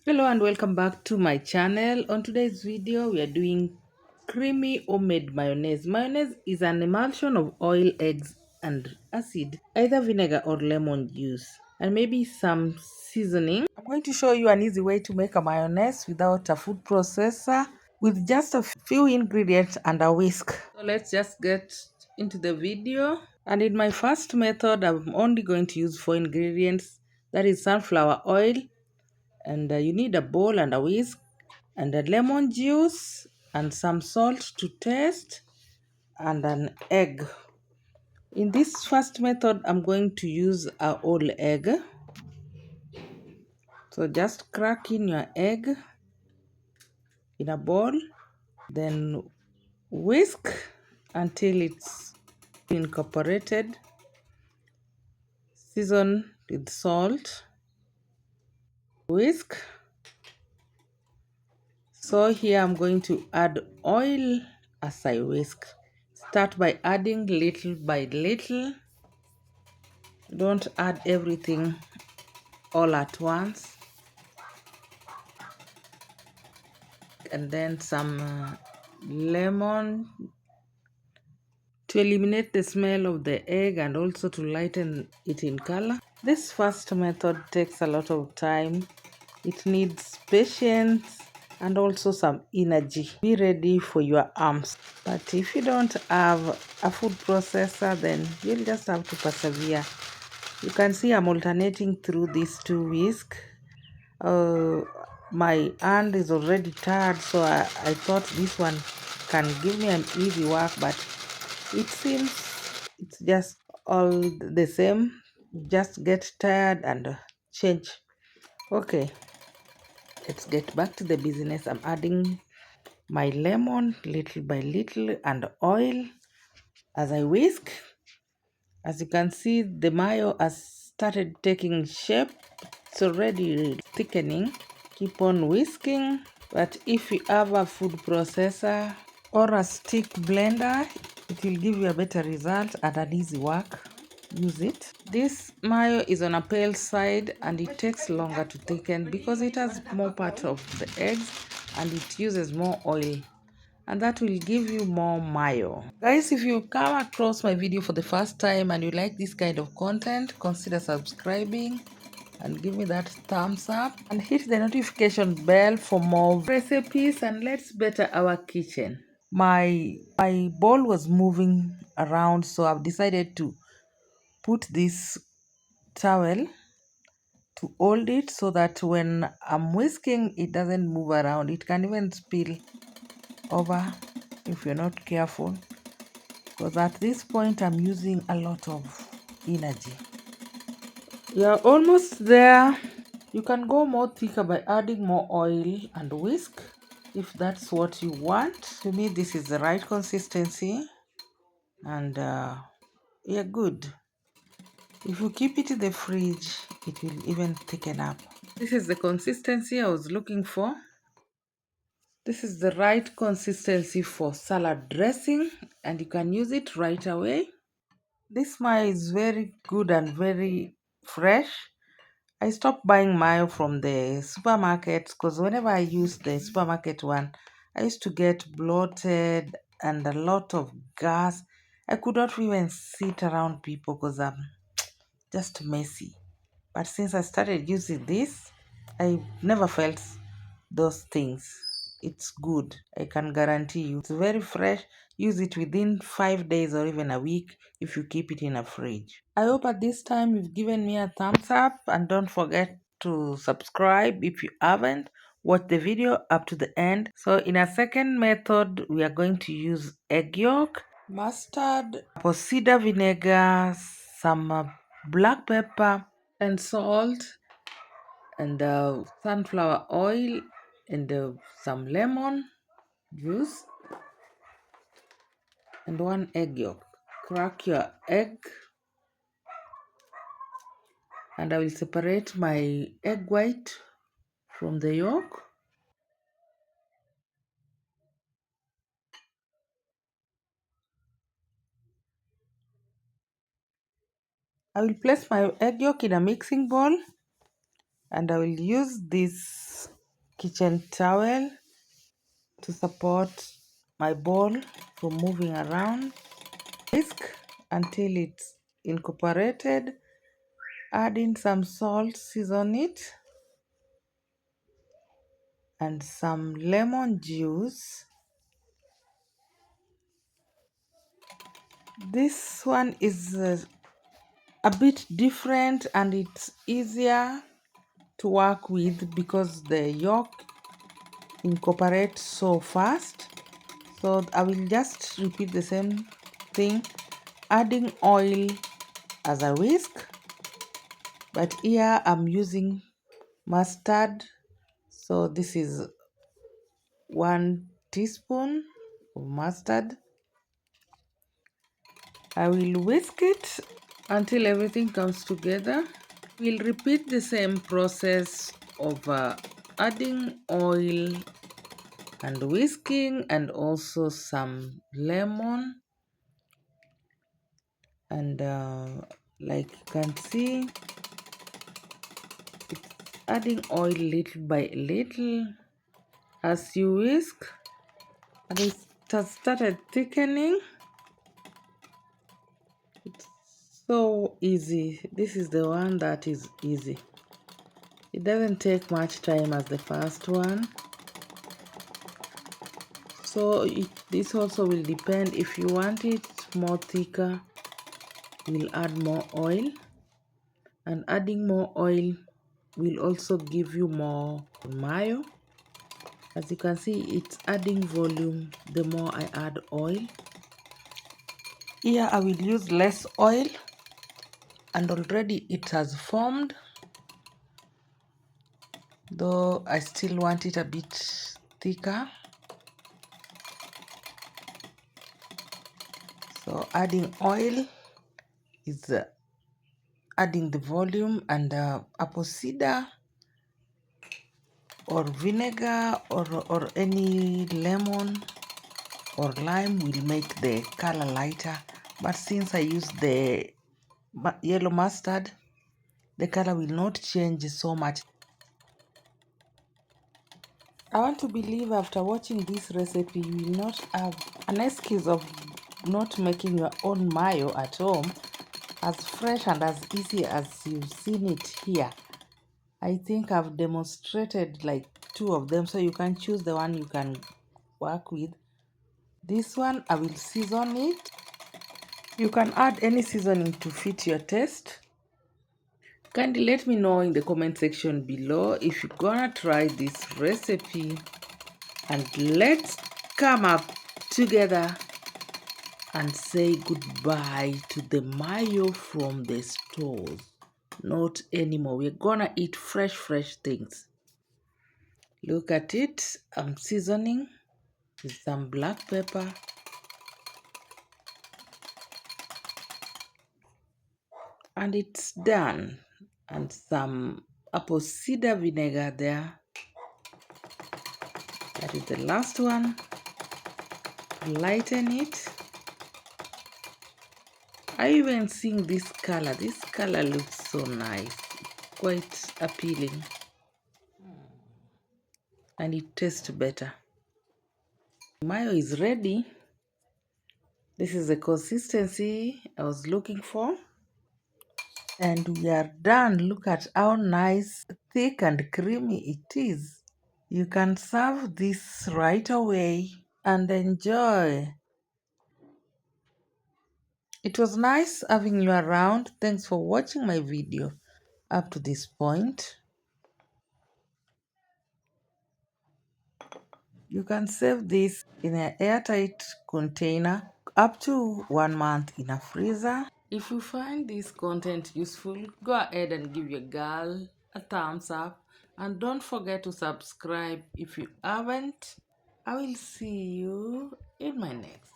Hello and welcome back to my channel. On today's video, we are doing creamy homemade mayonnaise. Mayonnaise is an emulsion of oil, eggs, and acid, either vinegar or lemon juice, and maybe some seasoning. I'm going to show you an easy way to make a mayonnaise without a food processor with just a few ingredients and a whisk. So let's just get into the video. And in my first method, I'm only going to use four ingredients. That is sunflower oil, and you need a bowl and a whisk and a lemon juice and some salt to taste and an egg. In this first method, I'm going to use a whole egg. So just crack in your egg in a bowl, then whisk until it's incorporated. Season with salt. Whisk. So here I'm going to add oil as I whisk. Start by adding little by little. Don't add everything all at once. And then some lemon to eliminate the smell of the egg and also to lighten it in color. This first method takes a lot of time. It needs patience and also some energy. Be ready for your arms. But if you don't have a food processor, then you'll just have to persevere. You can see I'm alternating through these two whisks. uh, my hand is already tired, so I thought this one can give me an easy work, but it seems it's just all the same. Just get tired and change. Okay, let's get back to the business. I'm adding my lemon little by little and oil as I whisk. As you can see, the mayo has started taking shape. It's already thickening. Keep on whisking. But if you have a food processor or a stick blender, it will give you a better result and an easy work. Use it. This mayo is on a pale side and it takes longer to thicken because it has more part of the eggs and it uses more oil, and that will give you more mayo. Guys, if you come across my video for the first time and you like this kind of content, consider subscribing and give me that thumbs up and hit the notification bell for more recipes, and let's better our kitchen. My bowl was moving around, so I've decided to put this towel to hold it so that when I'm whisking it doesn't move around. It can even spill over if you're not careful, because at this point I'm using a lot of energy. You're almost there. You can go more thicker by adding more oil and whisk if that's what you want. To me, this is the right consistency, and yeah, good. If you keep it in the fridge, it will even thicken up. This is the consistency I was looking for. This is the right consistency for salad dressing, and you can use it right away. This mayo is very good and very fresh. I stopped buying mayo from the supermarket because whenever I use the supermarket one, I used to get bloated and a lot of gas. I could not even sit around people because I'm just messy. But since I started using this, I never felt those things. It's good. I can guarantee you. It's very fresh. Use it within 5 days or even a week if you keep it in a fridge. I hope at this time you've given me a thumbs up, and don't forget to subscribe if you haven't. Watch the video up to the end. So in a second method, we are going to use egg yolk, mustard, apple cider vinegar, some black pepper and salt, and sunflower oil, and some lemon juice and one egg yolk. Crack your egg, and I will separate my egg white from the yolk. I will place my egg yolk in a mixing bowl, and I will use this kitchen towel to support my bowl from moving around. Whisk until it's incorporated. Add in some salt, season it, and some lemon juice. This one is a bit different and it's easier to work with because the yolk incorporates so fast. So I will just repeat the same thing, adding oil as a whisk, but here I'm using mustard. So this is 1 teaspoon of mustard. I will whisk it until everything comes together. We'll repeat the same process of adding oil and whisking, and also some lemon, and like you can see, it's adding oil little by little as you whisk, and it has started thickening. It's so easy. This is the one that is easy. It doesn't take much time as the first one. So this also will depend. If you want it more thicker, you'll add more oil, and adding more oil will also give you more mayo. As you can see, it's adding volume the more I add oil. Here I will use less oil, and already it has formed, though I still want it a bit thicker. So adding oil is adding the volume, and apple cider or vinegar or any lemon or lime will make the color lighter, but since I use the yellow mustard, the color will not change so much. I want to believe after watching this recipe you will not have an excuse of not making your own mayo at home, as fresh and as easy as you've seen it here. I think I've demonstrated like 2 of them, so you can choose the one you can work with. This one I will season it. You can add any seasoning to fit your taste. Kindly let me know in the comment section below if you're gonna try this recipe, and let's come up together and say goodbye to the mayo from the stores. Not anymore. We're gonna eat fresh things. Look at it. I'm seasoning with some black pepper, and it's done, and some apple cider vinegar there. That is the last one. Lighten it. I even seeing this color. This color looks so nice, quite appealing, and it tastes better. Mayo is ready. This is the consistency I was looking for, and we are done. Look at how nice, thick and creamy it is. You can serve this right away and enjoy. It was nice having you around. Thanks for watching my video up to this point. You can save this in an airtight container up to 1 month in a freezer. If you find this content useful, go ahead and give your girl a thumbs up, and don't forget to subscribe if you haven't. I will see you in my next.